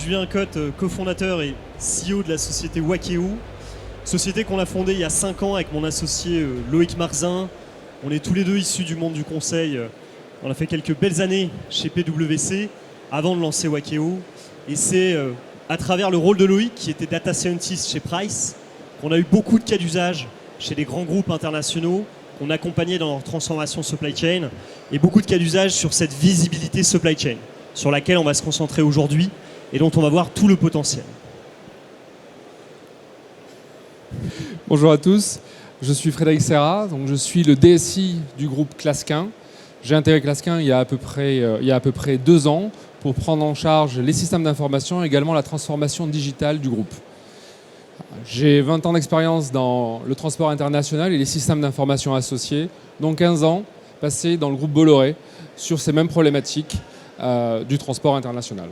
Julien Cotte, cofondateur et CEO de la société Wakeo, société qu'on a fondée il y a 5 ans avec mon associé Loïc Marzin. On est tous les deux issus du monde du conseil. On a fait quelques belles années chez PwC avant de lancer Wakeo. Et c'est à travers le rôle de Loïc, qui était data scientist chez Price, qu'on a eu beaucoup de cas d'usage chez des grands groupes internationaux, qu'on accompagnait dans leur transformation supply chain, et beaucoup de cas d'usage sur cette visibilité supply chain, sur laquelle on va se concentrer aujourd'hui et dont on va voir tout le potentiel. Bonjour à tous, je suis Frédéric Serra, donc je suis le DSI du groupe Clasquin. J'ai intégré Clasquin il y a à peu près 2 ans pour prendre en charge les systèmes d'information et également la transformation digitale du groupe. J'ai 20 ans d'expérience dans le transport international et les systèmes d'information associés, dont 15 ans passés dans le groupe Bolloré sur ces mêmes problématiques du transport international.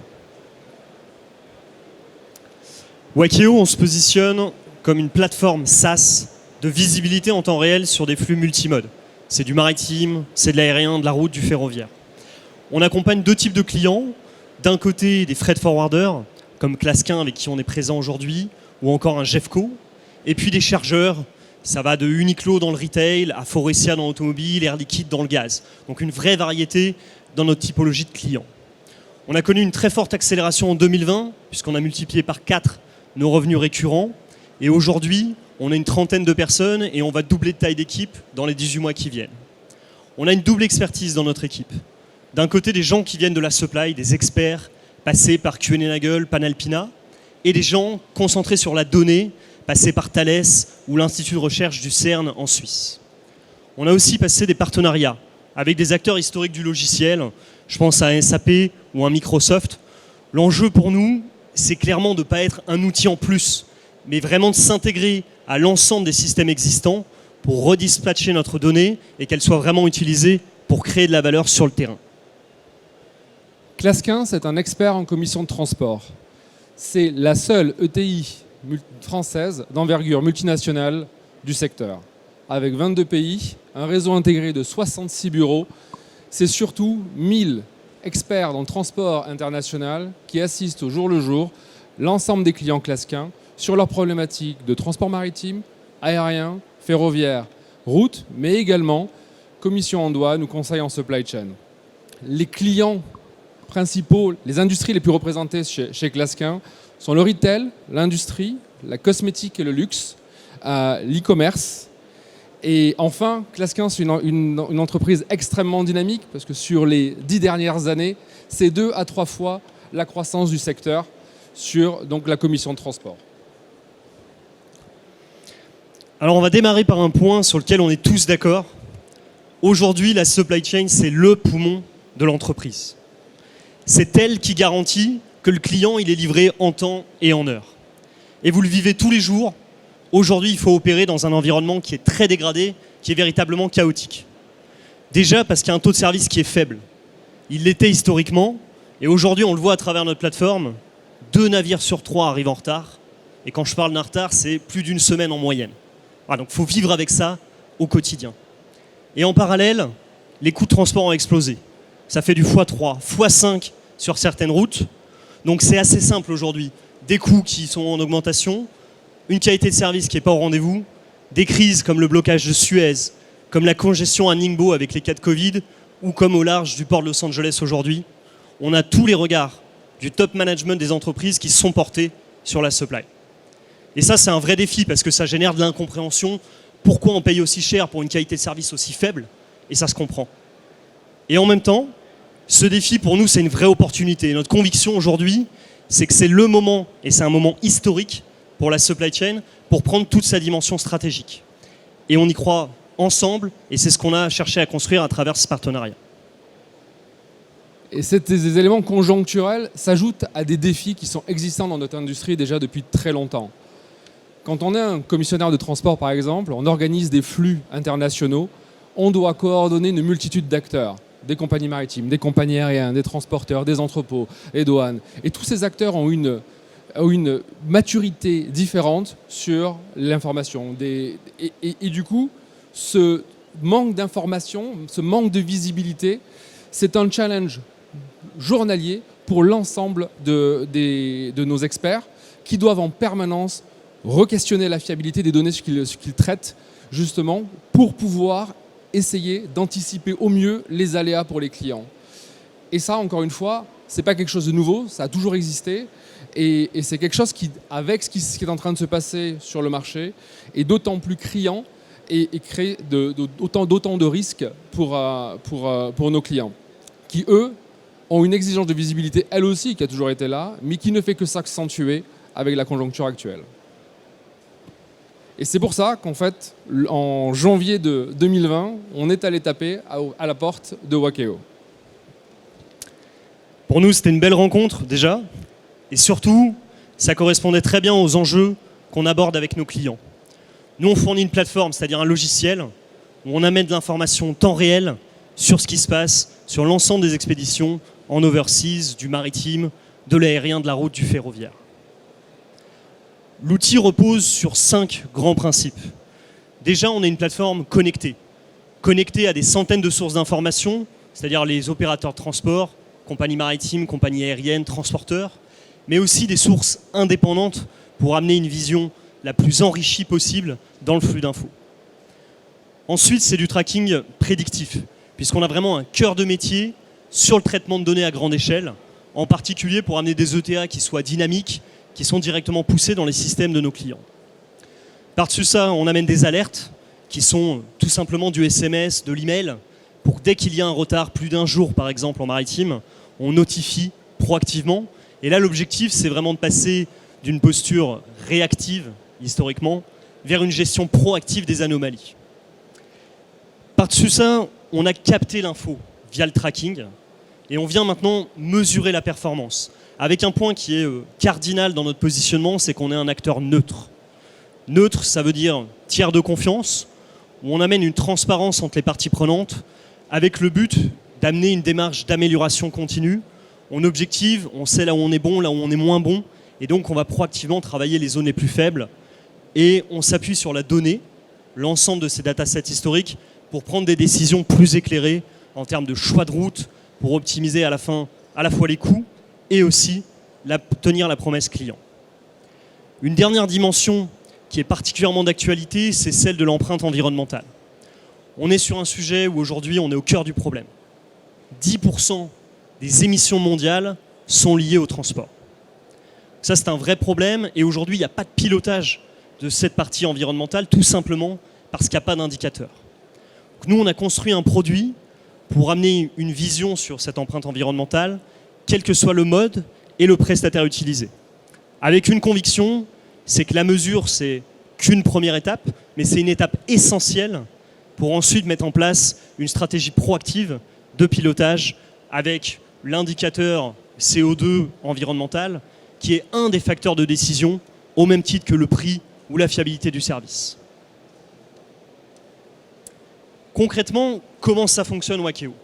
Wakeo, on se positionne comme une plateforme SaaS de visibilité en temps réel sur des flux multimodes. C'est du maritime, c'est de l'aérien, de la route, du ferroviaire. On accompagne 2 types de clients. D'un côté, des freight forwarders, comme Clasquin avec qui on est présent aujourd'hui, ou encore un Jeffco. Et puis des chargeurs, ça va de Uniqlo dans le retail, à Faurecia dans l'automobile, Air Liquide dans le gaz. Donc une vraie variété dans notre typologie de clients. On a connu une très forte accélération en 2020, puisqu'on a multiplié par 4 nos revenus récurrents. Et aujourd'hui, on a une trentaine de personnes et on va doubler de taille d'équipe dans les 18 mois qui viennent. On a une double expertise dans notre équipe. D'un côté, des gens qui viennent de la supply, des experts passés par Kuehne+Nagel, Panalpina, et des gens concentrés sur la donnée, passés par Thales ou l'Institut de recherche du CERN en Suisse. On a aussi passé des partenariats avec des acteurs historiques du logiciel, je pense à un SAP ou un Microsoft. L'enjeu pour nous, c'est clairement de ne pas être un outil en plus, mais vraiment de s'intégrer à l'ensemble des systèmes existants pour redispatcher notre donnée et qu'elle soit vraiment utilisée pour créer de la valeur sur le terrain. Clasquin, c'est un expert en commission de transport. C'est la seule ETI française d'envergure multinationale du secteur. Avec 22 pays, un réseau intégré de 66 bureaux, c'est surtout 1000 experts dans le transport international qui assistent au jour le jour l'ensemble des clients Clasquin sur leurs problématiques de transport maritime, aérien, ferroviaire, route, mais également commission en douane ou conseil en supply chain. Les clients principaux, les industries les plus représentées chez Clasquin sont le retail, l'industrie, la cosmétique et le luxe, l'e-commerce. Et enfin, Clasquin, c'est une entreprise extrêmement dynamique parce que sur les 10 dernières années, c'est 2 à 3 fois la croissance du secteur sur donc, la commission de transport. Alors on va démarrer par un point sur lequel on est tous d'accord. Aujourd'hui, la supply chain, c'est le poumon de l'entreprise. C'est elle qui garantit que le client il est livré en temps et en heure. Et vous le vivez tous les jours. Aujourd'hui, il faut opérer dans un environnement qui est très dégradé, qui est véritablement chaotique. Déjà parce qu'il y a un taux de service qui est faible. Il l'était historiquement, et aujourd'hui, on le voit à travers notre plateforme, 2 navires sur 3 arrivent en retard. Et quand je parle d'un retard, c'est plus d'1 semaine en moyenne. Voilà, donc il faut vivre avec ça au quotidien. Et en parallèle, les coûts de transport ont explosé. Ça fait du x3, x5 sur certaines routes. Donc c'est assez simple aujourd'hui. Des coûts qui sont en augmentation, une qualité de service qui n'est pas au rendez-vous, des crises comme le blocage de Suez, comme la congestion à Ningbo avec les cas de Covid, ou comme au large du port de Los Angeles aujourd'hui. On a tous les regards du top management des entreprises qui sont portés sur la supply. Et ça, c'est un vrai défi parce que ça génère de l'incompréhension. Pourquoi on paye aussi cher pour une qualité de service aussi faible? Et ça se comprend. Et en même temps, ce défi, pour nous, c'est une vraie opportunité. Notre conviction aujourd'hui, c'est que c'est le moment, et c'est un moment historique pour la supply chain, pour prendre toute sa dimension stratégique. Et on y croit ensemble, et c'est ce qu'on a cherché à construire à travers ce partenariat. Et ces éléments conjoncturels s'ajoutent à des défis qui sont existants dans notre industrie déjà depuis très longtemps. Quand on est un commissionnaire de transport, par exemple, on organise des flux internationaux, on doit coordonner une multitude d'acteurs, des compagnies maritimes, des compagnies aériennes, des transporteurs, des entrepôts, des douanes. Et tous ces acteurs ont une maturité différente sur l'information. Et du coup, ce manque d'information, ce manque de visibilité, c'est un challenge journalier pour l'ensemble de nos experts qui doivent en permanence re-questionner la fiabilité des données qu'ils traitent, justement, pour pouvoir essayer d'anticiper au mieux les aléas pour les clients. Et ça, encore une fois, ce n'est pas quelque chose de nouveau, ça a toujours existé. Et c'est quelque chose qui, avec ce qui est en train de se passer sur le marché, est d'autant plus criant et crée d'autant de risques pour nos clients, qui, eux, ont une exigence de visibilité, elle aussi, qui a toujours été là, mais qui ne fait que s'accentuer avec la conjoncture actuelle. Et c'est pour ça qu'en fait, en janvier 2020, on est allé taper à la porte de Wakeo. Pour nous, c'était une belle rencontre déjà. Et surtout, ça correspondait très bien aux enjeux qu'on aborde avec nos clients. Nous, on fournit une plateforme, c'est-à-dire un logiciel, où on amène de l'information en temps réel sur ce qui se passe sur l'ensemble des expéditions en overseas, du maritime, de l'aérien, de la route, du ferroviaire. L'outil repose sur 5 grands principes. Déjà, on est une plateforme connectée à des centaines de sources d'informations, c'est-à-dire les opérateurs de transport, compagnies maritimes, compagnies aériennes, transporteurs, mais aussi des sources indépendantes pour amener une vision la plus enrichie possible dans le flux d'infos. Ensuite, c'est du tracking prédictif, puisqu'on a vraiment un cœur de métier sur le traitement de données à grande échelle, en particulier pour amener des ETA qui soient dynamiques, qui sont directement poussés dans les systèmes de nos clients. Par-dessus ça, on amène des alertes qui sont tout simplement du SMS, de l'email, pour dès qu'il y a un retard, plus d'un jour par exemple en maritime, on notifie proactivement. Et là, l'objectif, c'est vraiment de passer d'une posture réactive, historiquement, vers une gestion proactive des anomalies. Par-dessus ça, on a capté l'info via le tracking et on vient maintenant mesurer la performance. Avec un point qui est cardinal dans notre positionnement, c'est qu'on est un acteur neutre. Neutre, ça veut dire tiers de confiance, où on amène une transparence entre les parties prenantes, avec le but d'amener une démarche d'amélioration continue. On objective, on sait là où on est bon, là où on est moins bon, et donc on va proactivement travailler les zones les plus faibles, et on s'appuie sur la donnée, l'ensemble de ces datasets historiques, pour prendre des décisions plus éclairées en termes de choix de route, pour optimiser à la fin à la fois les coûts, et aussi tenir la promesse client. Une dernière dimension qui est particulièrement d'actualité, c'est celle de l'empreinte environnementale. On est sur un sujet où aujourd'hui on est au cœur du problème. 10% des émissions mondiales sont liées au transport. Ça, c'est un vrai problème et aujourd'hui il n'y a pas de pilotage de cette partie environnementale, tout simplement parce qu'il n'y a pas d'indicateur. Nous, on a construit un produit pour amener une vision sur cette empreinte environnementale, quel que soit le mode et le prestataire utilisé. Avec une conviction, c'est que la mesure, c'est qu'une première étape, mais c'est une étape essentielle pour ensuite mettre en place une stratégie proactive de pilotage avec l'indicateur CO2 environnemental, qui est un des facteurs de décision, au même titre que le prix ou la fiabilité du service. Concrètement, comment ça fonctionne Wakeo ?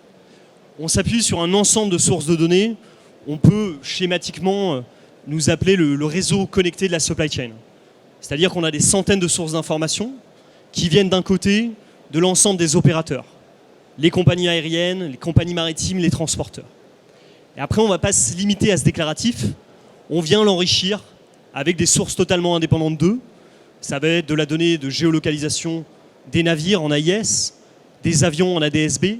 On s'appuie sur un ensemble de sources de données. On peut schématiquement nous appeler le réseau connecté de la supply chain. C'est-à-dire qu'on a des centaines de sources d'informations qui viennent d'un côté de l'ensemble des opérateurs, les compagnies aériennes, les compagnies maritimes, les transporteurs. Et après, on ne va pas se limiter à ce déclaratif, on vient l'enrichir avec des sources totalement indépendantes d'eux. Ça va être de la donnée de géolocalisation des navires en AIS, des avions en ADS-B,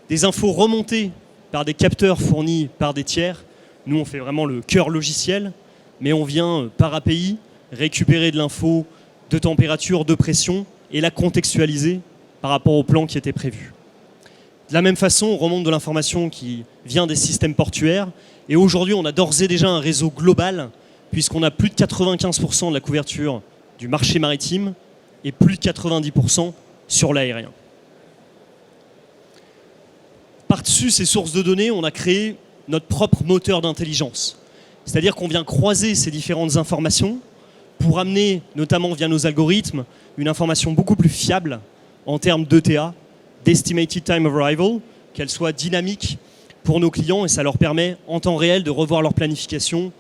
des infos remontées par des capteurs fournis par des tiers. Nous, on fait vraiment le cœur logiciel, mais on vient par API récupérer de l'info de température, de pression et la contextualiser par rapport au plan qui était prévu. De la même façon, on remonte de l'information qui vient des systèmes portuaires et aujourd'hui, on a d'ores et déjà un réseau global puisqu'on a plus de 95% de la couverture du marché maritime et plus de 90% sur l'aérien. Par-dessus ces sources de données, on a créé notre propre moteur d'intelligence. C'est-à-dire qu'on vient croiser ces différentes informations pour amener, notamment via nos algorithmes, une information beaucoup plus fiable en termes d'ETA, d'Estimated Time of Arrival, qu'elle soit dynamique pour nos clients et ça leur permet en temps réel de revoir leur planification,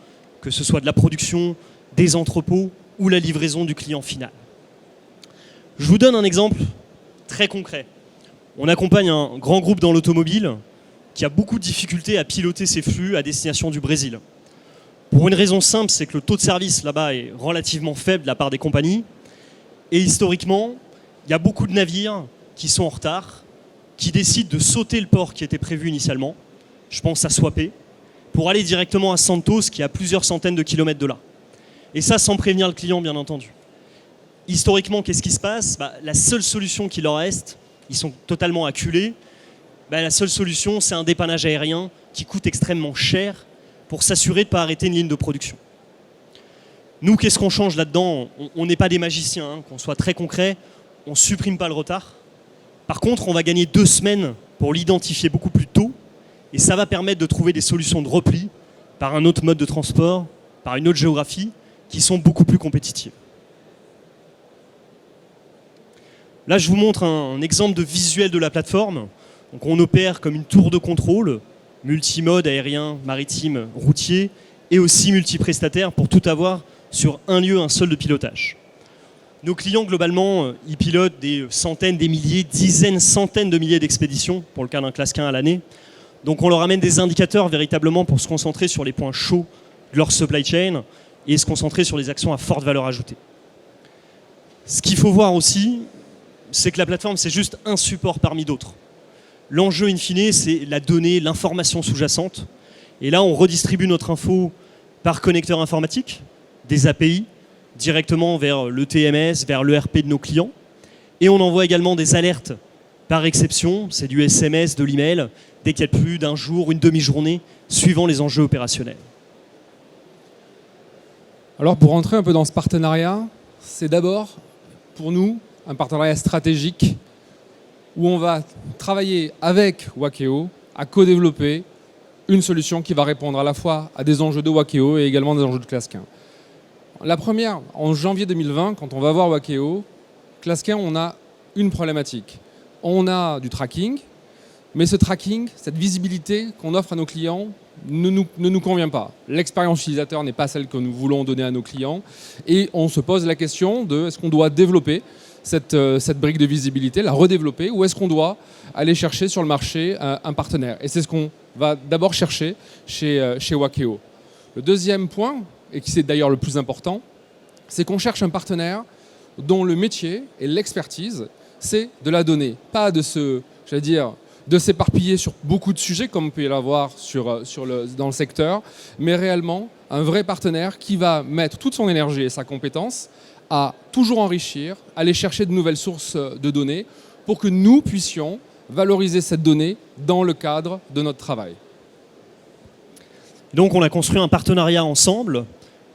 que ce soit de la production, des entrepôts ou la livraison du client final. Je vous donne un exemple très concret. On accompagne un grand groupe dans l'automobile qui a beaucoup de difficultés à piloter ses flux à destination du Brésil. Pour une raison simple, c'est que le taux de service là-bas est relativement faible de la part des compagnies. Et historiquement, il y a beaucoup de navires qui sont en retard, qui décident de sauter le port qui était prévu initialement, je pense à Suape, pour aller directement à Santos, qui est à plusieurs centaines de kilomètres de là. Et ça, sans prévenir le client, bien entendu. Historiquement, qu'est-ce qui se passe ? La seule solution qui leur reste, ils sont totalement acculés, la seule solution, c'est un dépannage aérien qui coûte extrêmement cher pour s'assurer de ne pas arrêter une ligne de production. Nous, qu'est-ce qu'on change là-dedans ? On n'est pas des magiciens, hein, qu'on soit très concret, on ne supprime pas le retard. Par contre, on va gagner 2 semaines pour l'identifier beaucoup plus tôt, et ça va permettre de trouver des solutions de repli par un autre mode de transport, par une autre géographie, qui sont beaucoup plus compétitives. Là, je vous montre un exemple de visuel de la plateforme. Donc, on opère comme une tour de contrôle, multimode, aérien, maritime, routier, et aussi multiprestataire pour tout avoir sur un lieu, un seul de pilotage. Nos clients, globalement, ils pilotent des centaines, des milliers, dizaines, centaines de milliers d'expéditions, pour le cas d'un classe 1 à l'année. Donc on leur amène des indicateurs véritablement pour se concentrer sur les points chauds de leur supply chain et se concentrer sur les actions à forte valeur ajoutée. Ce qu'il faut voir aussi, c'est que la plateforme, c'est juste un support parmi d'autres. L'enjeu, in fine, c'est la donnée, l'information sous-jacente. Et là, on redistribue notre info par connecteur informatique, des API, directement vers le TMS, vers l'ERP de nos clients. Et on envoie également des alertes par exception, c'est du SMS, de l'email, dès qu'il y a plus d'un jour, une demi-journée, suivant les enjeux opérationnels. Alors pour rentrer un peu dans ce partenariat, c'est d'abord pour nous un partenariat stratégique où on va travailler avec Wakeo à co-développer une solution qui va répondre à la fois à des enjeux de Wakeo et également des enjeux de Clasquin. La première, en janvier 2020, quand on va voir Wakeo, Clasquin, on a une problématique. On a du tracking, mais ce tracking, cette visibilité qu'on offre à nos clients ne nous convient pas. L'expérience utilisateur n'est pas celle que nous voulons donner à nos clients et on se pose la question de est-ce qu'on doit développer cette brique de visibilité, la redévelopper, ou est-ce qu'on doit aller chercher sur le marché un partenaire ? Et c'est ce qu'on va d'abord chercher chez Wakeo. Le deuxième point, et qui c'est d'ailleurs le plus important, c'est qu'on cherche un partenaire dont le métier et l'expertise, c'est de la donnée, pas de s'éparpiller sur beaucoup de sujets comme on peut y l'avoir dans le secteur, mais réellement un vrai partenaire qui va mettre toute son énergie et sa compétence à toujours enrichir, aller chercher de nouvelles sources de données pour que nous puissions valoriser cette donnée dans le cadre de notre travail. Donc on a construit un partenariat ensemble,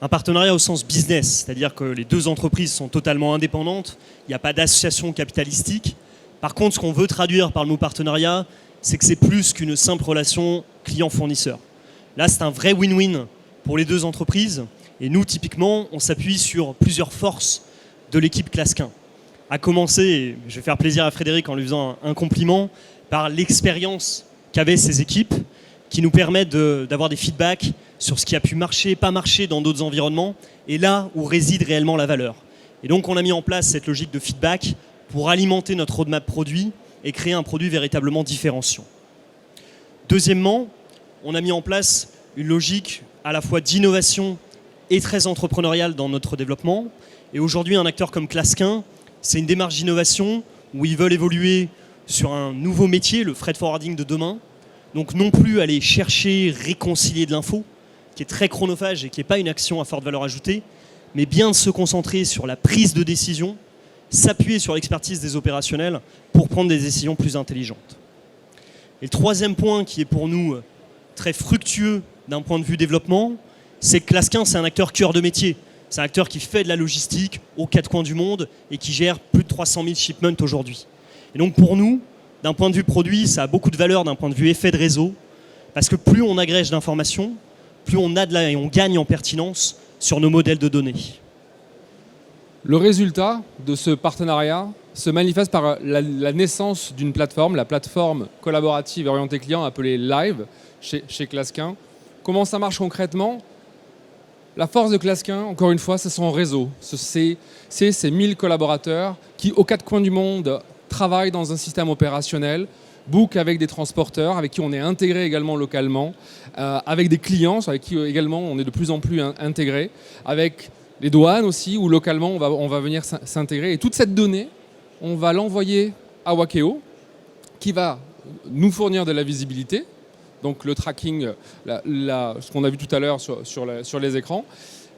un partenariat au sens business, c'est-à-dire que les deux entreprises sont totalement indépendantes, il n'y a pas d'association capitalistique. Par contre, ce qu'on veut traduire par le mot partenariat, c'est que c'est plus qu'une simple relation client-fournisseur. Là, c'est un vrai win-win pour les deux entreprises. Et nous, typiquement, on s'appuie sur plusieurs forces de l'équipe Clasquin. À commencer, et je vais faire plaisir à Frédéric en lui faisant un compliment, par l'expérience qu'avaient ces équipes, qui nous permettent d'avoir des feedbacks sur ce qui a pu marcher, pas marcher dans d'autres environnements, et là où réside réellement la valeur. Et donc, on a mis en place cette logique de feedback pour alimenter notre roadmap produit et créer un produit véritablement différenciant. Deuxièmement, on a mis en place une logique à la fois d'innovation et très entrepreneuriale dans notre développement. Et aujourd'hui, un acteur comme Clasquin, c'est une démarche d'innovation où ils veulent évoluer sur un nouveau métier, le freight forwarding de demain. Donc non plus aller chercher, réconcilier de l'info, qui est très chronophage et qui n'est pas une action à forte valeur ajoutée, mais bien de se concentrer sur la prise de décision, s'appuyer sur l'expertise des opérationnels pour prendre des décisions plus intelligentes. Et le troisième point qui est pour nous très fructueux d'un point de vue développement, c'est que Clasquin, c'est un acteur cœur de métier. C'est un acteur qui fait de la logistique aux quatre coins du monde et qui gère plus de 300 000 shipments aujourd'hui. Et donc pour nous, d'un point de vue produit, ça a beaucoup de valeur d'un point de vue effet de réseau, parce que plus on agrège d'informations, plus on gagne en pertinence sur nos modèles de données. Le résultat de ce partenariat se manifeste par la naissance d'une plateforme, la plateforme collaborative orientée client appelée Live chez Clasquin. Comment ça marche concrètement ? La force de Clasquin, encore une fois, c'est son réseau. C'est ces 1000 collaborateurs qui, aux quatre coins du monde, travaillent dans un système opérationnel book avec des transporteurs, avec qui on est intégré également localement, avec des clients avec qui également on est de plus en plus intégré, avec les douanes aussi, où localement on va venir s'intégrer. Et toute cette donnée, on va l'envoyer à Wakeo, qui va nous fournir de la visibilité, donc le tracking, ce qu'on a vu tout à l'heure sur les écrans,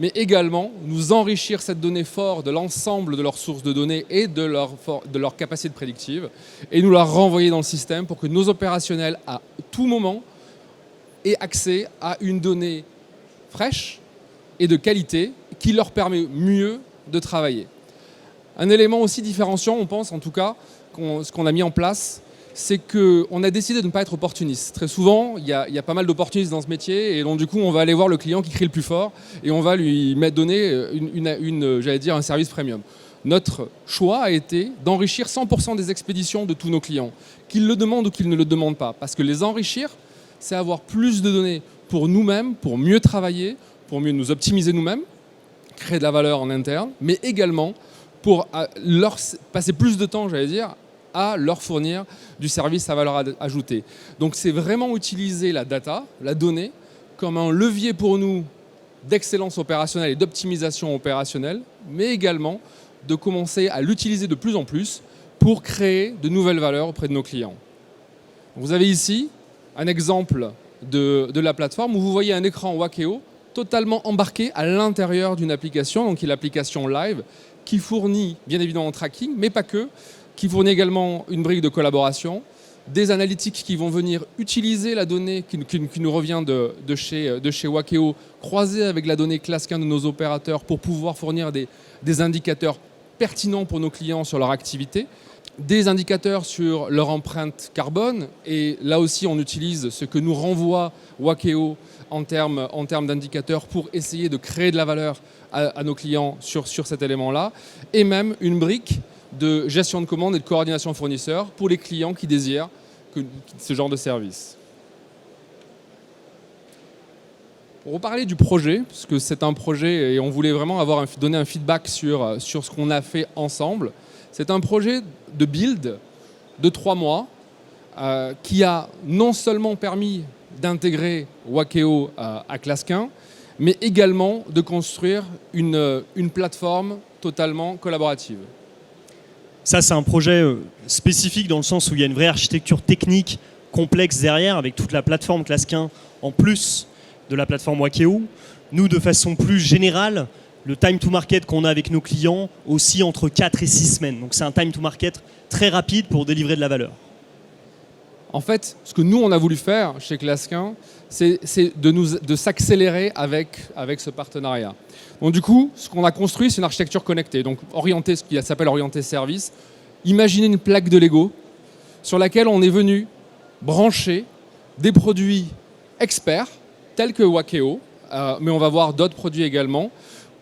mais également nous enrichir cette donnée forte de l'ensemble de leurs sources de données et de leur capacité prédictive, et nous la renvoyer dans le système pour que nos opérationnels, à tout moment, aient accès à une donnée fraîche et de qualité qui leur permet mieux de travailler. Un élément aussi différenciant, on pense en tout cas, ce qu'on a mis en place, c'est qu'on a décidé de ne pas être opportuniste. Très souvent, il y a pas mal d'opportunistes dans ce métier, et donc du coup, on va aller voir le client qui crie le plus fort et on va lui donner un service premium. Notre choix a été d'enrichir 100% des expéditions de tous nos clients, qu'ils le demandent ou qu'ils ne le demandent pas. Parce que les enrichir, c'est avoir plus de données pour nous-mêmes, pour mieux travailler, pour mieux nous optimiser nous-mêmes, créer de la valeur en interne, mais également pour leur passer plus de temps, à leur fournir du service à valeur ajoutée. Donc c'est vraiment utiliser la data, la donnée, comme un levier pour nous d'excellence opérationnelle et d'optimisation opérationnelle, mais également de commencer à l'utiliser de plus en plus pour créer de nouvelles valeurs auprès de nos clients. Vous avez ici un exemple de la plateforme où vous voyez un écran Wakeo totalement embarqué à l'intérieur d'une application, donc qui est l'application Live, qui fournit bien évidemment un tracking, mais pas que, qui fournit également une brique de collaboration, des analytics qui vont venir utiliser la donnée qui nous revient de chez Wakeo, croisée avec la donnée classe 1 de nos opérateurs pour pouvoir fournir des indicateurs pertinents pour nos clients sur leur activité, des indicateurs sur leur empreinte carbone, et là aussi on utilise ce que nous renvoie Wakeo en termes d'indicateurs pour essayer de créer de la valeur à nos clients sur cet élément-là, et même une brique de gestion de commande et de coordination fournisseurs pour les clients qui désirent ce genre de service. Pour reparler du projet, parce que c'est un projet et on voulait vraiment donner un feedback sur ce qu'on a fait ensemble, c'est un projet de build de 3 mois qui a non seulement permis d'intégrer Wakeo à Clasquin, mais également de construire une plateforme totalement collaborative. Ça, c'est un projet spécifique dans le sens où il y a une vraie architecture technique complexe derrière, avec toute la plateforme Clasquin en plus de la plateforme Wakeo. Nous, de façon plus générale, le time to market qu'on a avec nos clients aussi entre 4 et 6 semaines. Donc c'est un time to market très rapide pour délivrer de la valeur. En fait, ce que nous, on a voulu faire chez Clasquin, c'est de s'accélérer avec ce partenariat. Donc du coup, ce qu'on a construit, c'est une architecture connectée, donc orientée, ce qui s'appelle orientée service. Imaginez une plaque de Lego sur laquelle on est venu brancher des produits experts, tels que Wakeo, mais on va voir d'autres produits également,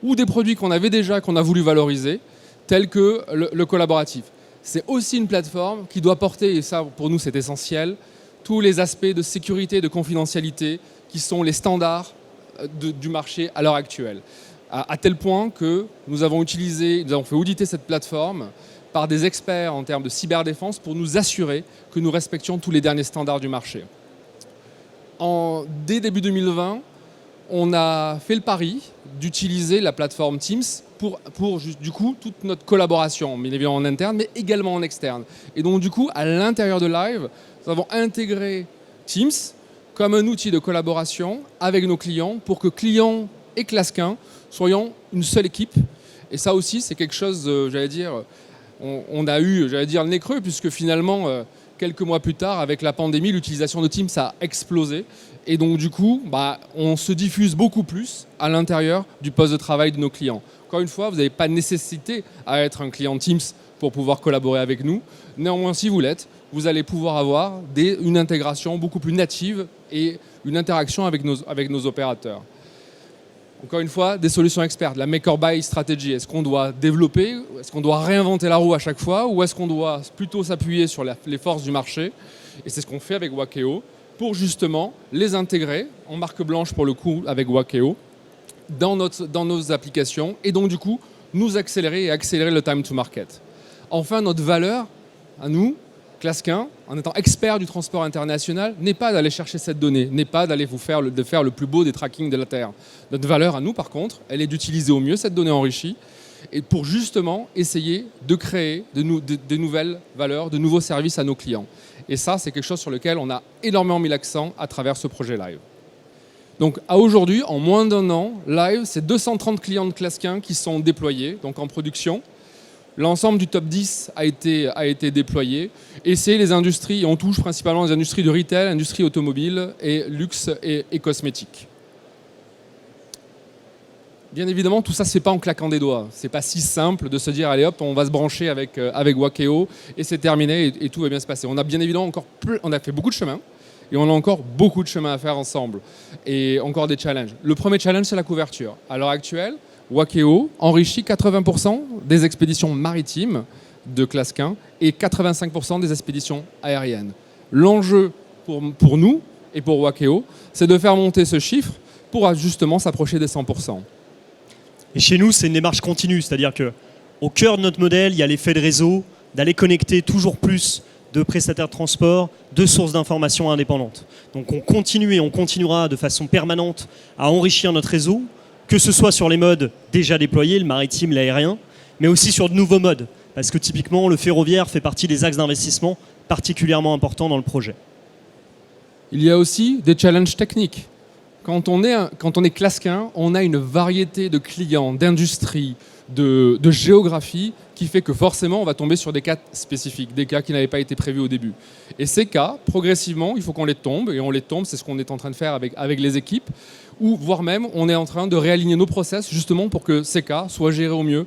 ou des produits qu'on avait déjà, qu'on a voulu valoriser, tels que le collaboratif. C'est aussi une plateforme qui doit porter, et ça pour nous c'est essentiel, tous les aspects de sécurité et de confidentialité qui sont les standards du marché à l'heure actuelle. À tel point que nous avons fait auditer cette plateforme par des experts en termes de cyberdéfense pour nous assurer que nous respections tous les derniers standards du marché. Dès début 2020, on a fait le pari d'utiliser la plateforme Teams pour du coup toute notre collaboration, bien évidemment en interne, mais également en externe. Et donc du coup, à l'intérieur de Live, nous avons intégré Teams comme un outil de collaboration avec nos clients pour que clients et Clasquin soyons une seule équipe. Et ça aussi, c'est quelque chose, on a eu, le nez creux, puisque finalement, quelques mois plus tard, avec la pandémie, l'utilisation de Teams a explosé. Et donc du coup, on se diffuse beaucoup plus à l'intérieur du poste de travail de nos clients. Encore une fois, vous n'avez pas nécessité à être un client Teams pour pouvoir collaborer avec nous. Néanmoins, si vous l'êtes, vous allez pouvoir avoir une intégration beaucoup plus native et une interaction avec nos opérateurs. Encore une fois, des solutions expertes, la make or buy strategy. Est-ce qu'on doit développer, est-ce qu'on doit réinventer la roue à chaque fois, ou est-ce qu'on doit plutôt s'appuyer sur les forces du marché? Et c'est ce qu'on fait avec Wakeo pour justement les intégrer en marque blanche pour le coup avec Wakeo dans nos applications et donc du coup nous accélérer le time to market. Enfin, notre valeur à nous, Clasquin, en étant expert du transport international, n'est pas d'aller chercher cette donnée, n'est pas d'aller de faire le plus beau des trackings de la Terre. Notre valeur à nous, par contre, elle est d'utiliser au mieux cette donnée enrichie et pour justement essayer de créer de nouvelles valeurs, de nouveaux services à nos clients. Et ça, c'est quelque chose sur lequel on a énormément mis l'accent à travers ce projet Live. Donc à aujourd'hui, en moins d'un an, Live, c'est 230 clients de Clasquin qui sont déployés, donc en production. L'ensemble du top 10 a été déployé et c'est les industries, on touche principalement les industries de retail, industrie automobile et luxe et cosmétique. Bien évidemment, tout ça, c'est pas en claquant des doigts. C'est pas si simple de se dire, allez hop, on va se brancher avec Wakeo et c'est terminé et tout va bien se passer. On a bien évidemment on a fait beaucoup de chemin et on a encore beaucoup de chemin à faire ensemble et encore des challenges. Le premier challenge, c'est la couverture. À l'heure actuelle, Wakeo enrichit 80% des expéditions maritimes de Clasquin et 85% des expéditions aériennes. L'enjeu pour nous et pour Wakeo, c'est de faire monter ce chiffre pour justement s'approcher des 100%. Et chez nous, c'est une démarche continue, c'est-à-dire qu'au cœur de notre modèle, il y a l'effet de réseau, d'aller connecter toujours plus de prestataires de transport, de sources d'informations indépendantes. Donc on continue et on continuera de façon permanente à enrichir notre réseau, que ce soit sur les modes déjà déployés, le maritime, l'aérien, mais aussi sur de nouveaux modes. Parce que typiquement, le ferroviaire fait partie des axes d'investissement particulièrement importants dans le projet. Il y a aussi des challenges techniques. Quand on est Clasquin, on a une variété de clients, d'industries, de géographie qui fait que forcément on va tomber sur des cas spécifiques, des cas qui n'avaient pas été prévus au début. Et ces cas, progressivement, il faut qu'on les tombe, et on les tombe, c'est ce qu'on est en train de faire avec les équipes, ou voire même on est en train de réaligner nos process justement pour que ces cas soient gérés au mieux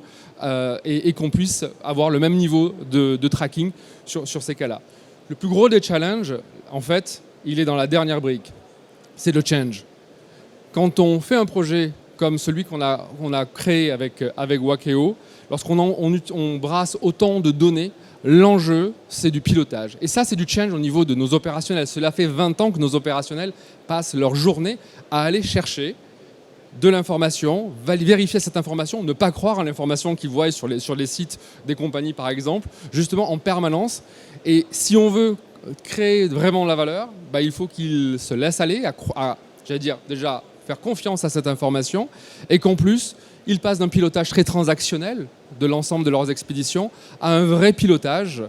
et qu'on puisse avoir le même niveau de tracking sur ces cas-là. Le plus gros des challenges, en fait, il est dans la dernière brique, c'est le change. Quand on fait un projet comme celui qu'on a créé avec Wakeo, lorsqu'on brasse autant de données, l'enjeu, c'est du pilotage. Et ça, c'est du change au niveau de nos opérationnels. Cela fait 20 ans que nos opérationnels passent leur journée à aller chercher de l'information, vérifier cette information, ne pas croire à l'information qu'ils voient sur les sites des compagnies, par exemple, justement en permanence. Et si on veut créer vraiment la valeur, il faut qu'ils se laissent aller j'allais dire déjà, faire confiance à cette information et qu'en plus, ils passent d'un pilotage très transactionnel de l'ensemble de leurs expéditions à un vrai pilotage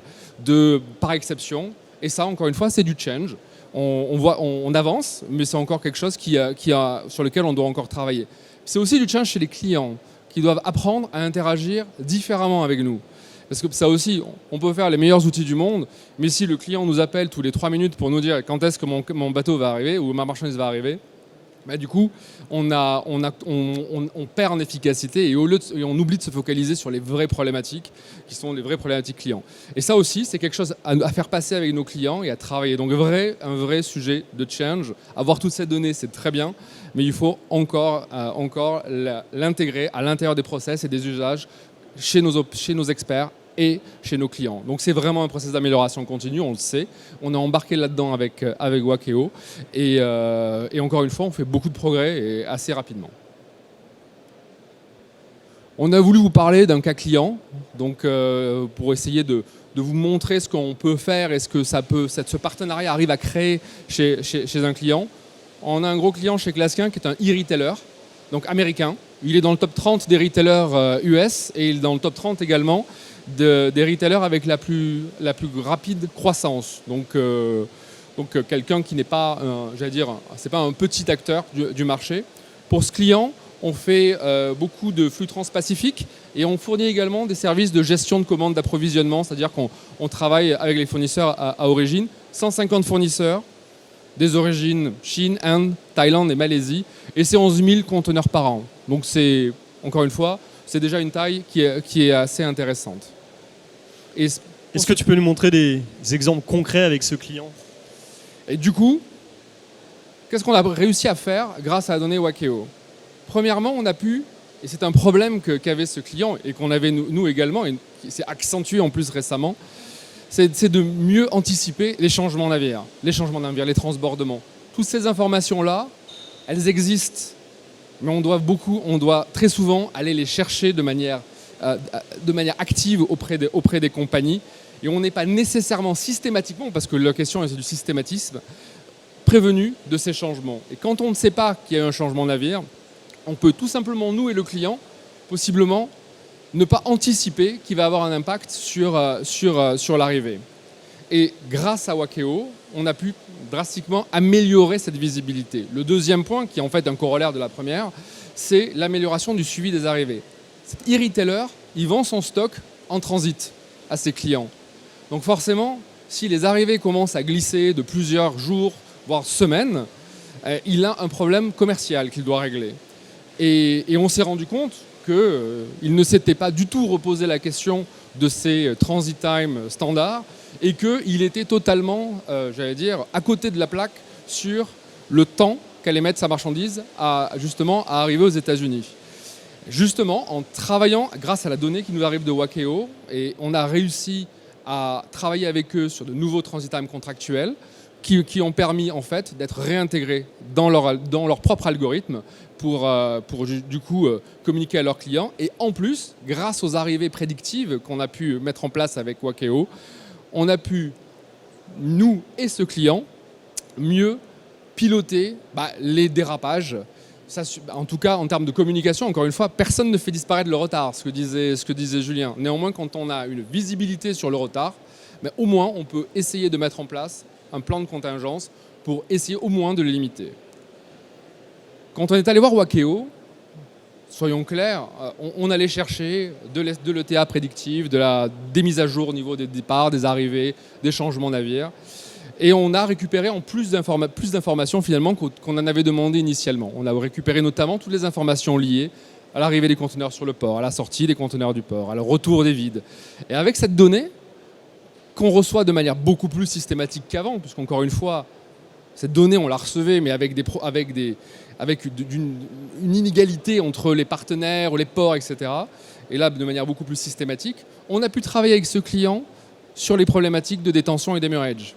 par exception. Et ça, encore une fois, c'est du change. On avance, mais c'est encore quelque chose sur lequel on doit encore travailler. C'est aussi du change chez les clients qui doivent apprendre à interagir différemment avec nous. Parce que ça aussi, on peut faire les meilleurs outils du monde, mais si le client nous appelle tous les 3 minutes pour nous dire quand est-ce que mon bateau va arriver ou ma marchandise va arriver, du coup, on perd en efficacité et on oublie de se focaliser sur les vraies problématiques qui sont les vraies problématiques clients. Et ça aussi, c'est quelque chose à faire passer avec nos clients et à travailler. Donc un vrai sujet de change. Avoir toutes ces données, c'est très bien, mais il faut encore l'intégrer à l'intérieur des process et des usages chez nos experts et chez nos clients. Donc c'est vraiment un processus d'amélioration continue, on le sait. On est embarqué là-dedans avec Wakeo et encore une fois, on fait beaucoup de progrès et assez rapidement. On a voulu vous parler d'un cas client, donc pour essayer de vous montrer ce qu'on peut faire et ce que ce partenariat arrive à créer chez un client. On a un gros client chez Clasquin qui est un e-retailer, donc américain. Il est dans le top 30 des retailers US et il est dans le top 30 également des retailers avec la plus rapide croissance. Donc quelqu'un qui n'est pas, c'est pas un petit acteur du marché. Pour ce client, on fait beaucoup de flux transpacifiques et on fournit également des services de gestion de commandes d'approvisionnement, c'est-à-dire qu'on travaille avec les fournisseurs à origine, 150 fournisseurs, des origines Chine, Inde, Thaïlande et Malaisie, et c'est 11 000 conteneurs par an. Donc c'est, encore une fois, c'est déjà une taille qui est assez intéressante. Est-ce que tu peux nous montrer des exemples concrets avec ce client ? Et du coup, qu'est-ce qu'on a réussi à faire grâce à la donnée Wakeo ? Premièrement, on a pu, et c'est un problème qu'avait ce client et qu'on avait nous également, et qui s'est accentué en plus récemment, c'est de mieux anticiper les changements navires, les transbordements. Toutes ces informations-là, elles existent, mais on doit très souvent aller les chercher de manière active auprès des compagnies. Et on n'est pas nécessairement systématiquement, parce que la question est du systématisme, prévenu de ces changements. Et quand on ne sait pas qu'il y a un changement de navire, on peut tout simplement, nous et le client, possiblement, ne pas anticiper qu'il va avoir un impact sur l'arrivée. Et grâce à Wakeo, on a pu drastiquement améliorer cette visibilité. Le deuxième point, qui est en fait un corollaire de la première, c'est l'amélioration du suivi des arrivées. Cet e-retailer, il vend son stock en transit à ses clients. Donc forcément, si les arrivées commencent à glisser de plusieurs jours, voire semaines, il a un problème commercial qu'il doit régler. Et on s'est rendu compte qu'il ne s'était pas du tout reposé la question de ces transit time standards et qu'il était totalement, j'allais dire, à côté de la plaque sur le temps qu'allait mettre sa marchandise à arriver aux États-Unis. Justement, en travaillant grâce à la donnée qui nous arrive de Wakeo, et on a réussi à travailler avec eux sur de nouveaux transit time contractuels qui ont permis en fait d'être réintégrés dans leur propre algorithme pour du coup communiquer à leurs clients. Et en plus, grâce aux arrivées prédictives qu'on a pu mettre en place avec Wakeo, on a pu, nous et ce client, mieux piloter les dérapages. Ça, en tout cas, en termes de communication, encore une fois, personne ne fait disparaître le retard, ce que disait Julien. Néanmoins, quand on a une visibilité sur le retard, au moins, on peut essayer de mettre en place un plan de contingence pour essayer au moins de le limiter. Quand on est allé voir Wakeo, soyons clairs, on allait chercher de l'ETA prédictive, des mises à jour au niveau des départs, des arrivées, des changements navires. Et on a récupéré en plus d'informations finalement qu'on en avait demandé initialement. On a récupéré notamment toutes les informations liées à l'arrivée des conteneurs sur le port, à la sortie des conteneurs du port, à le retour des vides. Et avec cette donnée, qu'on reçoit de manière beaucoup plus systématique qu'avant, puisqu'encore une fois, cette donnée, on la recevait, mais avec une inégalité entre les partenaires, les ports, etc. Et là, de manière beaucoup plus systématique, on a pu travailler avec ce client sur les problématiques de détention et demurrage.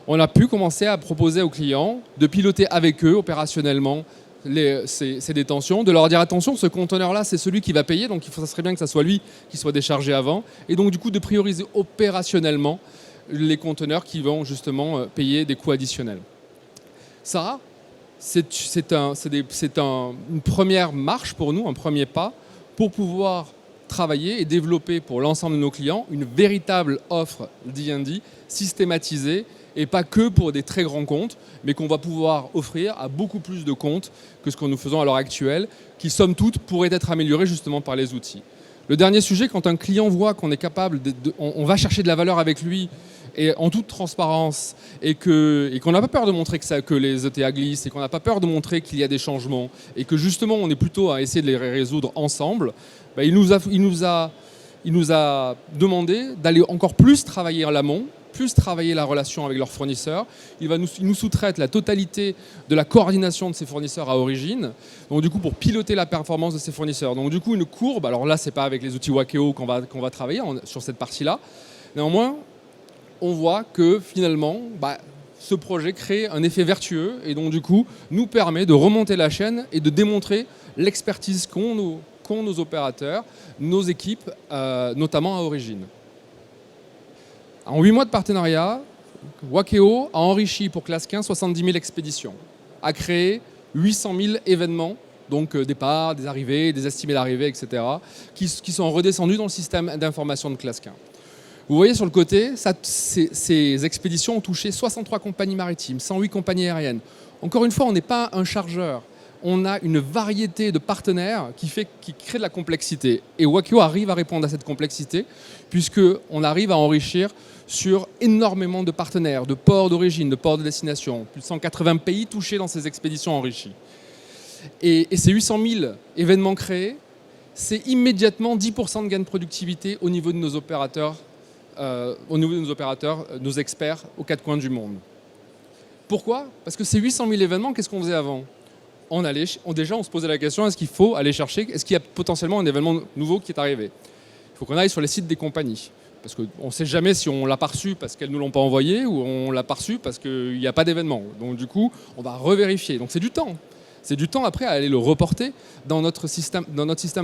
On a pu commencer à proposer aux clients de piloter avec eux opérationnellement ces détentions, de leur dire attention, ce conteneur-là, c'est celui qui va payer, donc ça serait bien que ça soit lui qui soit déchargé avant, et donc du coup de prioriser opérationnellement les conteneurs qui vont justement payer des coûts additionnels. Ça, c'est une première marche pour nous, un premier pas, pour pouvoir travailler et développer pour l'ensemble de nos clients une véritable offre D&D systématisée, et pas que pour des très grands comptes, mais qu'on va pouvoir offrir à beaucoup plus de comptes que ce que nous faisons à l'heure actuelle, qui, somme toute, pourraient être améliorés justement par les outils. Le dernier sujet, quand un client voit qu'on est capable, on va chercher de la valeur avec lui, et en toute transparence, et qu'on n'a pas peur de montrer que les ETA glissent, et qu'on n'a pas peur de montrer qu'il y a des changements, et que justement on est plutôt à essayer de les résoudre ensemble, il nous a demandé d'aller encore plus travailler en l'amont, plus travailler la relation avec leurs fournisseurs. Il nous sous-traite la totalité de la coordination de ces fournisseurs à origine, donc du coup pour piloter la performance de ces fournisseurs. Donc du coup une courbe, alors là c'est pas avec les outils Wakeo qu'on va travailler sur cette partie-là, néanmoins on voit que finalement ce projet crée un effet vertueux et donc du coup nous permet de remonter la chaîne et de démontrer l'expertise qu'ont nos opérateurs, nos équipes, notamment à origine. En 8 mois de partenariat, Wakeo a enrichi pour classe 15 70 000 expéditions, a créé 800 000 événements, donc départs, des arrivées, des estimés d'arrivée, etc., qui sont redescendus dans le système d'information de classe 15. Vous voyez sur le côté, ces expéditions ont touché 63 compagnies maritimes, 108 compagnies aériennes. Encore une fois, on n'est pas un chargeur. On a une variété de partenaires qui crée de la complexité. Et Wakeo arrive à répondre à cette complexité puisqu'on arrive à enrichir sur énormément de partenaires, de ports d'origine, de ports de destination. Plus de 180 pays touchés dans ces expéditions enrichies. Et ces 800 000 événements créés, c'est immédiatement 10% de gain de productivité au niveau de nos opérateurs, nos experts aux 4 coins du monde. Pourquoi ? Parce que ces 800 000 événements, qu'est-ce qu'on faisait avant ? Déjà, on se posait la question, est-ce qu'il faut aller chercher, est-ce qu'il y a potentiellement un événement nouveau qui est arrivé ? Il faut qu'on aille sur les sites des compagnies. Parce qu'on ne sait jamais si on l'a pas reçu parce qu'elles ne nous l'ont pas envoyé ou on l'a pas reçu parce qu'il n'y a pas d'événement. Donc du coup, on va revérifier. Donc c'est du temps. C'est du temps après à aller le reporter dans notre système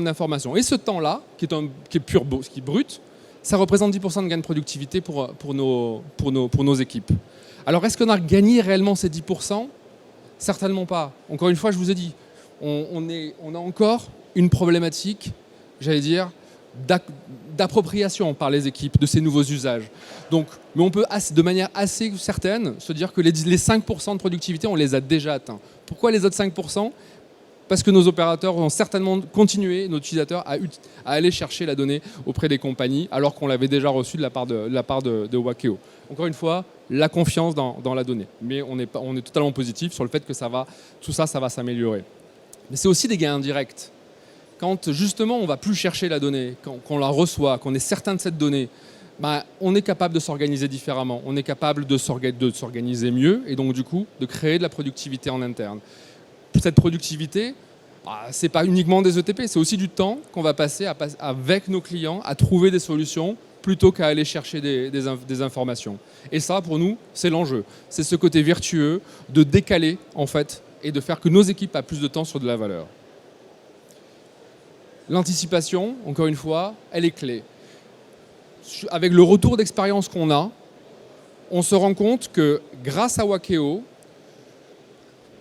d'information. Et ce temps-là, qui est brut, Ça représente 10% de gain de productivité pour nos équipes. Alors, est-ce qu'on a gagné réellement ces 10%? Certainement pas. Encore une fois, je vous ai dit, on a encore une problématique, j'allais dire, d'appropriation par les équipes de ces nouveaux usages. Donc, mais on peut de manière assez certaine se dire que les 5% de productivité, on les a déjà atteints. Pourquoi les autres 5%? Parce que nos opérateurs vont certainement continuer, nos utilisateurs, à aller chercher la donnée auprès des compagnies, alors qu'on l'avait déjà reçue de la part de Wakeo. Encore une fois, la confiance dans la donnée. Mais on est totalement positif sur le fait que tout ça va s'améliorer. Mais c'est aussi des gains indirects. Quand justement on ne va plus chercher la donnée, qu'on la reçoit, qu'on est certain de cette donnée, on est capable de s'organiser différemment, on est capable de s'organiser mieux et donc du coup de créer de la productivité en interne. Cette productivité, ce n'est pas uniquement des ETP, c'est aussi du temps qu'on va passer avec nos clients à trouver des solutions plutôt qu'à aller chercher des informations. Et ça, pour nous, c'est l'enjeu. C'est ce côté vertueux de décaler, en fait, et de faire que nos équipes aient plus de temps sur de la valeur. L'anticipation, encore une fois, elle est clé. Avec le retour d'expérience qu'on a, on se rend compte que grâce à Wakeo,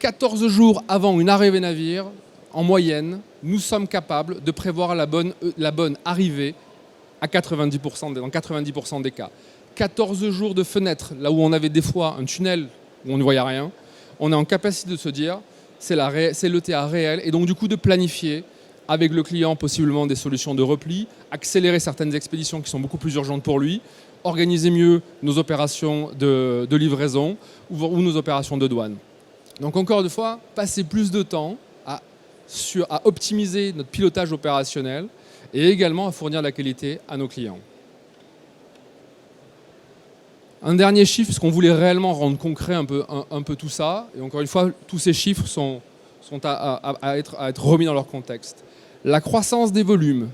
14 jours avant une arrivée navire, en moyenne, nous sommes capables de prévoir la bonne arrivée dans 90% des cas. 14 jours de fenêtre, là où on avait des fois un tunnel où on ne voyait rien, on est en capacité de se dire c'est l'ETA réel et donc du coup de planifier avec le client possiblement des solutions de repli, accélérer certaines expéditions qui sont beaucoup plus urgentes pour lui, organiser mieux nos opérations de livraison ou nos opérations de douane. Donc encore une fois, passer plus de temps à optimiser notre pilotage opérationnel et également à fournir de la qualité à nos clients. Un dernier chiffre, parce qu'on voulait réellement rendre concret un peu tout ça, et encore une fois, tous ces chiffres sont à être remis dans leur contexte. La croissance des volumes,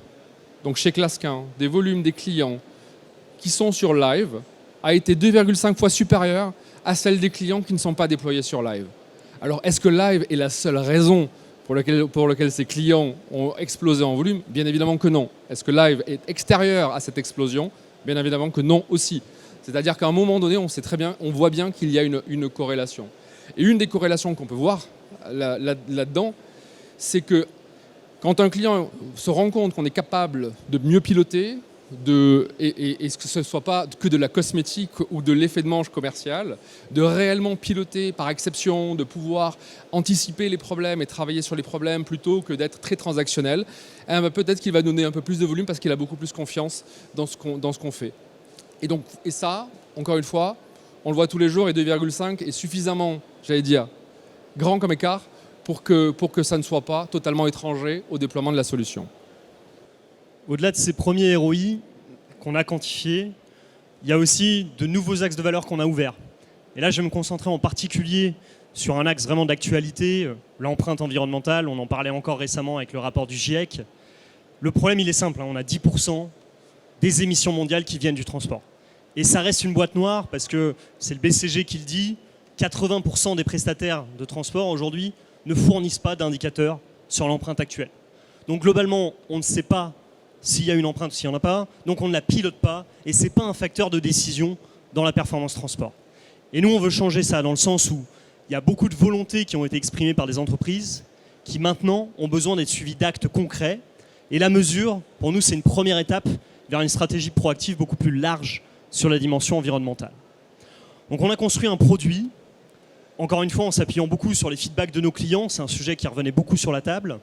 donc chez Clasquin, des volumes des clients qui sont sur Live, a été 2,5 fois supérieure à celle des clients qui ne sont pas déployés sur Live. Alors, est-ce que Live est la seule raison pour laquelle ces clients ont explosé en volume? Bien évidemment que non. Est-ce que Live est extérieur à cette explosion? Bien évidemment que non aussi. C'est-à-dire qu'à un moment donné, on voit bien qu'il y a une corrélation. Et une des corrélations qu'on peut voir là-dedans, c'est que quand un client se rend compte qu'on est capable de mieux piloter, et que ce ne soit pas que de la cosmétique ou de l'effet de manche commercial, de réellement piloter par exception, de pouvoir anticiper les problèmes et travailler sur les problèmes plutôt que d'être très transactionnel, peut-être qu'il va donner un peu plus de volume parce qu'il a beaucoup plus confiance dans ce qu'on fait. Et ça, encore une fois, on le voit tous les jours et 2,5 est suffisamment, j'allais dire, grand comme écart pour que ça ne soit pas totalement étranger au déploiement de la solution. Au-delà de ces premiers ROI qu'on a quantifiés, il y a aussi de nouveaux axes de valeur qu'on a ouverts. Et là, je vais me concentrer en particulier sur un axe vraiment d'actualité, l'empreinte environnementale. On en parlait encore récemment avec le rapport du GIEC. Le problème, il est simple. On a 10% des émissions mondiales qui viennent du transport. Et ça reste une boîte noire parce que c'est le BCG qui le dit. 80% des prestataires de transport aujourd'hui ne fournissent pas d'indicateurs sur l'empreinte actuelle. Donc globalement, on ne sait pas s'il y a une empreinte ou s'il n'y en a pas, donc on ne la pilote pas et ce n'est pas un facteur de décision dans la performance transport. Et nous, on veut changer ça dans le sens où il y a beaucoup de volontés qui ont été exprimées par des entreprises qui maintenant ont besoin d'être suivies d'actes concrets. Et la mesure, pour nous, c'est une première étape vers une stratégie proactive beaucoup plus large sur la dimension environnementale. Donc on a construit un produit, encore une fois en s'appuyant beaucoup sur les feedbacks de nos clients, c'est un sujet qui revenait beaucoup sur la table,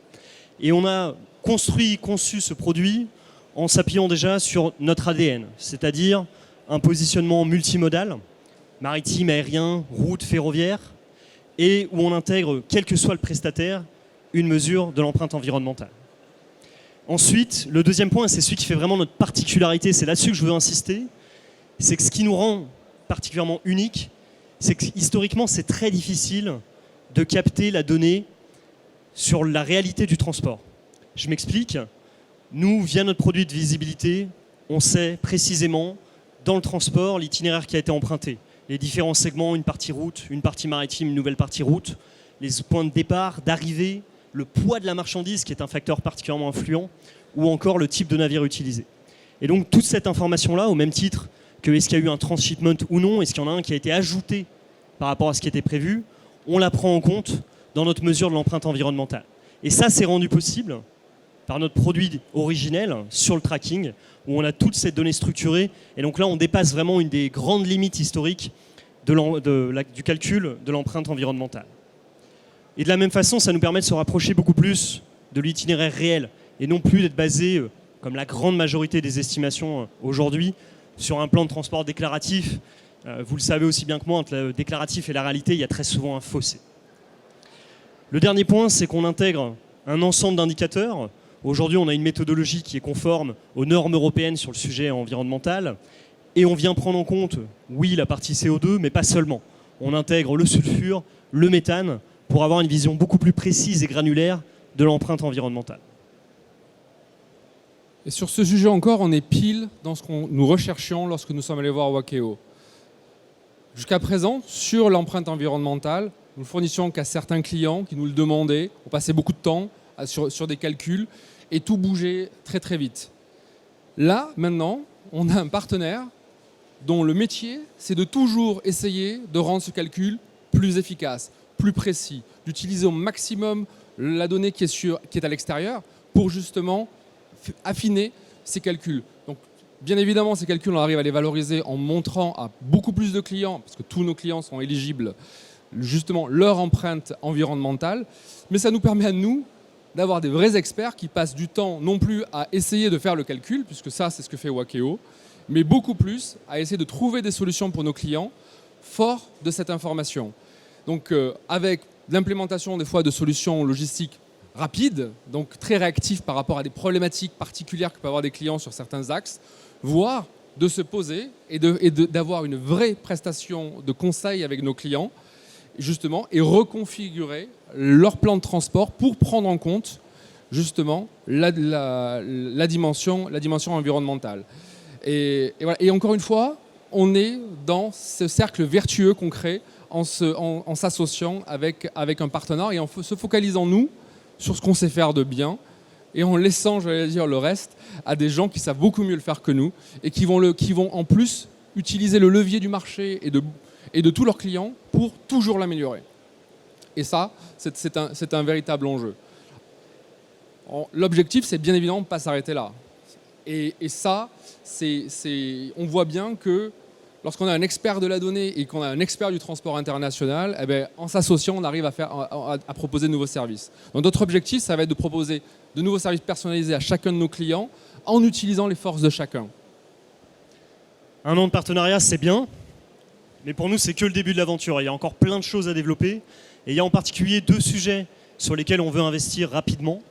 et on a conçu ce produit en s'appuyant déjà sur notre ADN, c'est-à-dire un positionnement multimodal, maritime, aérien, route, ferroviaire, et où on intègre, quel que soit le prestataire, une mesure de l'empreinte environnementale. Ensuite, le deuxième point, c'est celui qui fait vraiment notre particularité, c'est là-dessus que je veux insister, c'est que ce qui nous rend particulièrement unique, c'est que historiquement, c'est très difficile de capter la donnée sur la réalité du transport. Je m'explique. Nous, via notre produit de visibilité, on sait précisément, dans le transport, l'itinéraire qui a été emprunté. Les différents segments, une partie route, une partie maritime, une nouvelle partie route, les points de départ, d'arrivée, le poids de la marchandise, qui est un facteur particulièrement influent, ou encore le type de navire utilisé. Et donc toute cette information-là, au même titre que est-ce qu'il y a eu un transshipment ou non, est-ce qu'il y en a un qui a été ajouté par rapport à ce qui était prévu, on la prend en compte dans notre mesure de l'empreinte environnementale. Et ça, c'est rendu possible par notre produit originel sur le tracking, où on a toute cette donnée structurée. Et donc là, on dépasse vraiment une des grandes limites historiques du calcul de l'empreinte environnementale. Et de la même façon, ça nous permet de se rapprocher beaucoup plus de l'itinéraire réel, et non plus d'être basé, comme la grande majorité des estimations aujourd'hui, sur un plan de transport déclaratif. Vous le savez aussi bien que moi, entre le déclaratif et la réalité, il y a très souvent un fossé. Le dernier point, c'est qu'on intègre un ensemble d'indicateurs. Aujourd'hui, on a une méthodologie qui est conforme aux normes européennes sur le sujet environnemental. Et on vient prendre en compte, oui, la partie CO2, mais pas seulement. On intègre le sulfure, le méthane, pour avoir une vision beaucoup plus précise et granulaire de l'empreinte environnementale. Et sur ce sujet encore, on est pile dans ce que nous recherchions lorsque nous sommes allés voir Wakeo. Jusqu'à présent, sur l'empreinte environnementale, nous ne fournissions qu'à certains clients qui nous le demandaient. On passait beaucoup de temps sur des calculs et tout bougeait très très vite. Là, maintenant, on a un partenaire dont le métier, c'est de toujours essayer de rendre ce calcul plus efficace, plus précis, d'utiliser au maximum la donnée qui est à l'extérieur pour justement affiner ces calculs. Donc, bien évidemment, ces calculs, on arrive à les valoriser en montrant à beaucoup plus de clients, parce que tous nos clients sont éligibles, justement leur empreinte environnementale, mais ça nous permet à nous d'avoir des vrais experts qui passent du temps non plus à essayer de faire le calcul, puisque ça c'est ce que fait Wakeo, mais beaucoup plus à essayer de trouver des solutions pour nos clients forts de cette information. Donc avec l'implémentation des fois de solutions logistiques rapides, donc très réactives par rapport à des problématiques particulières que peuvent avoir des clients sur certains axes, voire de se poser et d'avoir une vraie prestation de conseil avec nos clients, justement, et reconfigurer leur plan de transport pour prendre en compte justement la dimension environnementale. Et voilà. Et encore une fois, on est dans ce cercle vertueux qu'on crée en s'associant avec un partenaire et en se focalisant, nous, sur ce qu'on sait faire de bien et en laissant, j'allais dire, le reste à des gens qui savent beaucoup mieux le faire que nous et qui vont en plus utiliser le levier du marché et de tous leurs clients pour toujours l'améliorer. Et ça, c'est un véritable enjeu. L'objectif, c'est bien évidemment de ne pas s'arrêter là. Et ça, on voit bien que lorsqu'on a un expert de la donnée et qu'on a un expert du transport international, eh bien, en s'associant, on arrive à proposer de nouveaux services. Donc notre objectif, ça va être de proposer de nouveaux services personnalisés à chacun de nos clients en utilisant les forces de chacun. Un an de partenariat, c'est bien, mais pour nous, c'est que le début de l'aventure. Il y a encore plein de choses à développer. Et il y a en particulier 2 sujets sur lesquels on veut investir rapidement.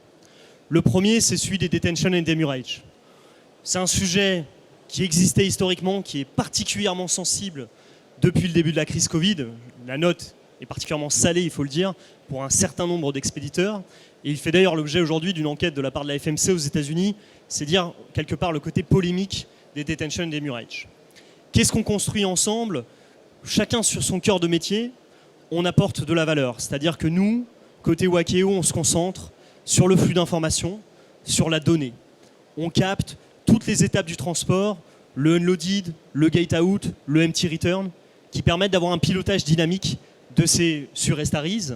Le premier, c'est celui des detention and demurrage. C'est un sujet qui existait historiquement, qui est particulièrement sensible depuis le début de la crise Covid. La note est particulièrement salée, il faut le dire, pour un certain nombre d'expéditeurs. Et il fait d'ailleurs l'objet aujourd'hui d'une enquête de la part de la FMC aux États-Unis. C'est dire quelque part le côté polémique des detention and demurrage. Qu'est-ce qu'on construit ensemble ? Chacun sur son cœur de métier, on apporte de la valeur. C'est-à-dire que nous, côté Wakeo, on se concentre sur le flux d'informations, sur la donnée. On capte toutes les étapes du transport, le unloaded, le gate out, le empty return, qui permettent d'avoir un pilotage dynamique de ces surestaries,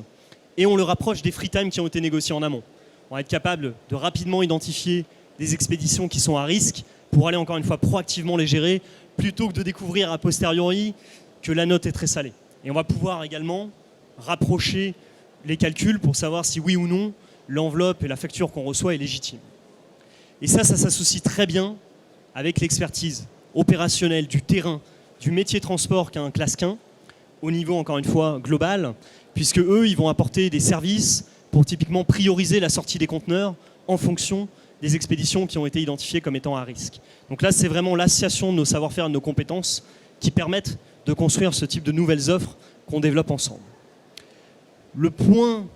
et on le rapproche des free time qui ont été négociés en amont. On va être capable de rapidement identifier des expéditions qui sont à risque pour aller encore une fois proactivement les gérer, plutôt que de découvrir a posteriori que la note est très salée. Et on va pouvoir également rapprocher les calculs pour savoir si oui ou non l'enveloppe et la facture qu'on reçoit est légitime. Et ça s'associe très bien avec l'expertise opérationnelle du terrain, du métier transport qu'a un Clasquin, au niveau, encore une fois, global, puisque eux, ils vont apporter des services pour typiquement prioriser la sortie des conteneurs en fonction des expéditions qui ont été identifiées comme étant à risque. Donc là, c'est vraiment l'association de nos savoir-faire et de nos compétences qui permettent de construire ce type de nouvelles offres qu'on développe ensemble. Le point,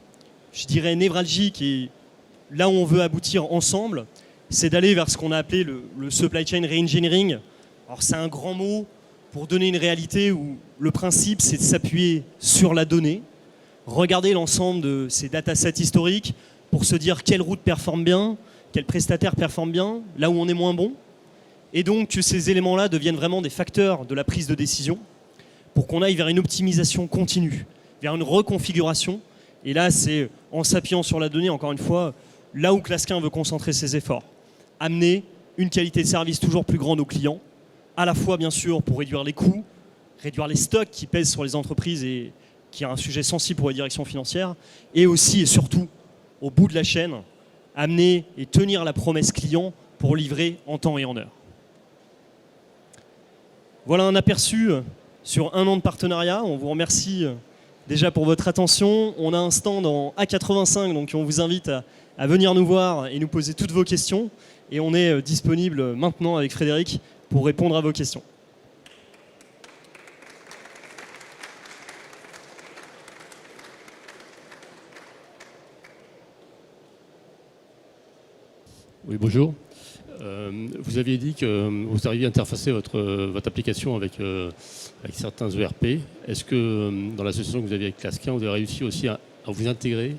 je dirais, névralgique et là où on veut aboutir ensemble, c'est d'aller vers ce qu'on a appelé le supply chain reengineering. Alors c'est un grand mot pour donner une réalité où le principe c'est de s'appuyer sur la donnée, regarder l'ensemble de ces datasets historiques pour se dire quelle route performe bien, quel prestataire performe bien, là où on est moins bon, et donc que ces éléments-là deviennent vraiment des facteurs de la prise de décision pour qu'on aille vers une optimisation continue, vers une reconfiguration. Et là, c'est en s'appuyant sur la donnée, encore une fois, là où Clasquin veut concentrer ses efforts. Amener une qualité de service toujours plus grande aux clients, à la fois, bien sûr, pour réduire les coûts, réduire les stocks qui pèsent sur les entreprises et qui est un sujet sensible pour les directions financières, et aussi et surtout, au bout de la chaîne, amener et tenir la promesse client pour livrer en temps et en heure. Voilà un aperçu sur un an de partenariat. On vous remercie déjà pour votre attention. On a un stand en A85, donc on vous invite à venir nous voir et nous poser toutes vos questions. Et on est disponible maintenant avec Frédéric pour répondre à vos questions. Oui, bonjour. Vous aviez dit que vous arriviez à interfacer votre application avec certains ERP. Est-ce que dans l'association que vous aviez avec Clasquin, vous avez réussi aussi à vous intégrer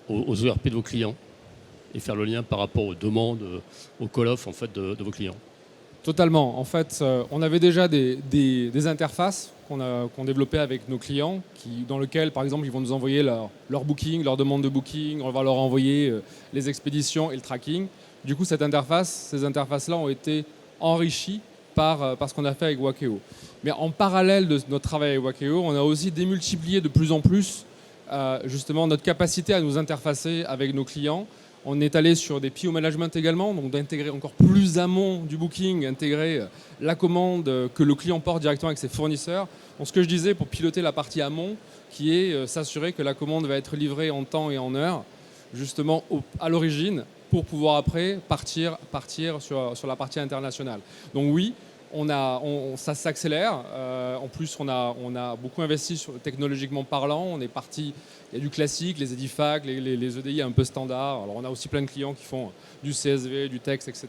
aux ERP de vos clients et faire le lien par rapport aux demandes, au call-off en fait, de vos clients? Totalement. En fait, on avait déjà des interfaces qu'on développait avec nos clients, dans lesquelles, par exemple, ils vont nous envoyer leur booking, leur demande de booking, on va leur envoyer les expéditions et le tracking. Du coup, ces interfaces-là ont été enrichies par ce qu'on a fait avec Wakeo. Mais en parallèle de notre travail avec Wakeo, on a aussi démultiplié de plus en plus justement notre capacité à nous interfacer avec nos clients. On est allé sur des PO management également, donc d'intégrer encore plus amont du booking, intégrer la commande que le client porte directement avec ses fournisseurs. Donc ce que je disais pour piloter la partie amont, qui est s'assurer que la commande va être livrée en temps et en heure, justement à l'origine, pour pouvoir après partir sur la partie internationale. Donc oui, ça s'accélère. En plus, on a beaucoup investi technologiquement parlant. On est parti, il y a du classique, les EDIFAC, les EDI un peu standard. Alors on a aussi plein de clients qui font du CSV, du texte, etc.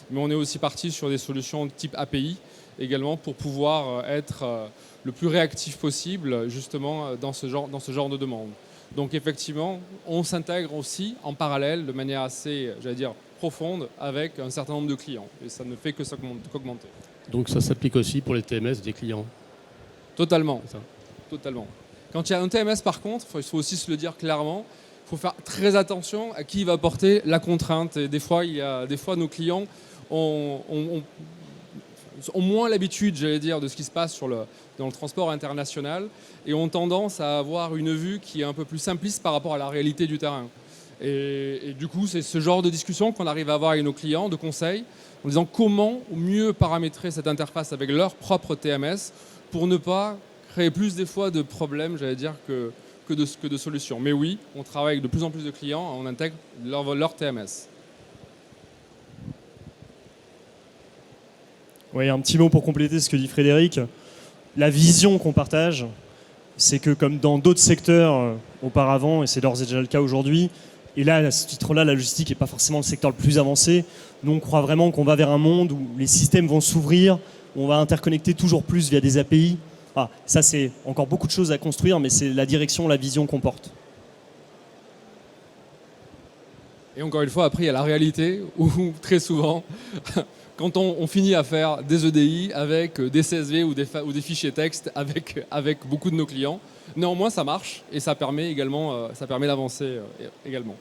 Mais on est aussi parti sur des solutions type API également pour pouvoir être le plus réactif possible justement dans ce genre de demande. Donc effectivement, on s'intègre aussi en parallèle de manière assez, j'allais dire, profonde avec un certain nombre de clients. Et ça ne fait que qu'augmenter. Donc ça s'applique aussi pour les TMS des clients? Totalement. Totalement. Quand il y a un TMS par contre, il faut aussi se le dire clairement, il faut faire très attention à qui va porter la contrainte. Et des fois, nos clients ont moins l'habitude, j'allais dire, de ce qui se passe dans le transport international et ont tendance à avoir une vue qui est un peu plus simpliste par rapport à la réalité du terrain. Et du coup, c'est ce genre de discussion qu'on arrive à avoir avec nos clients, de conseils, en disant comment mieux paramétrer cette interface avec leur propre TMS pour ne pas créer plus des fois de problèmes, j'allais dire, que de solutions. Mais oui, on travaille avec de plus en plus de clients, on intègre leur TMS. Oui, un petit mot pour compléter ce que dit Frédéric. La vision qu'on partage, c'est que comme dans d'autres secteurs auparavant, et c'est d'ores et déjà le cas aujourd'hui, et là, à ce titre-là, la logistique n'est pas forcément le secteur le plus avancé. Nous, on croit vraiment qu'on va vers un monde où les systèmes vont s'ouvrir, où on va interconnecter toujours plus via des API. Ah, ça, c'est encore beaucoup de choses à construire, mais c'est la direction, la vision qu'on porte. Et encore une fois, après, il y a la réalité où très souvent, quand on finit à faire des EDI avec des CSV ou des fichiers texte avec beaucoup de nos clients, néanmoins, ça marche et ça permet d'avancer également.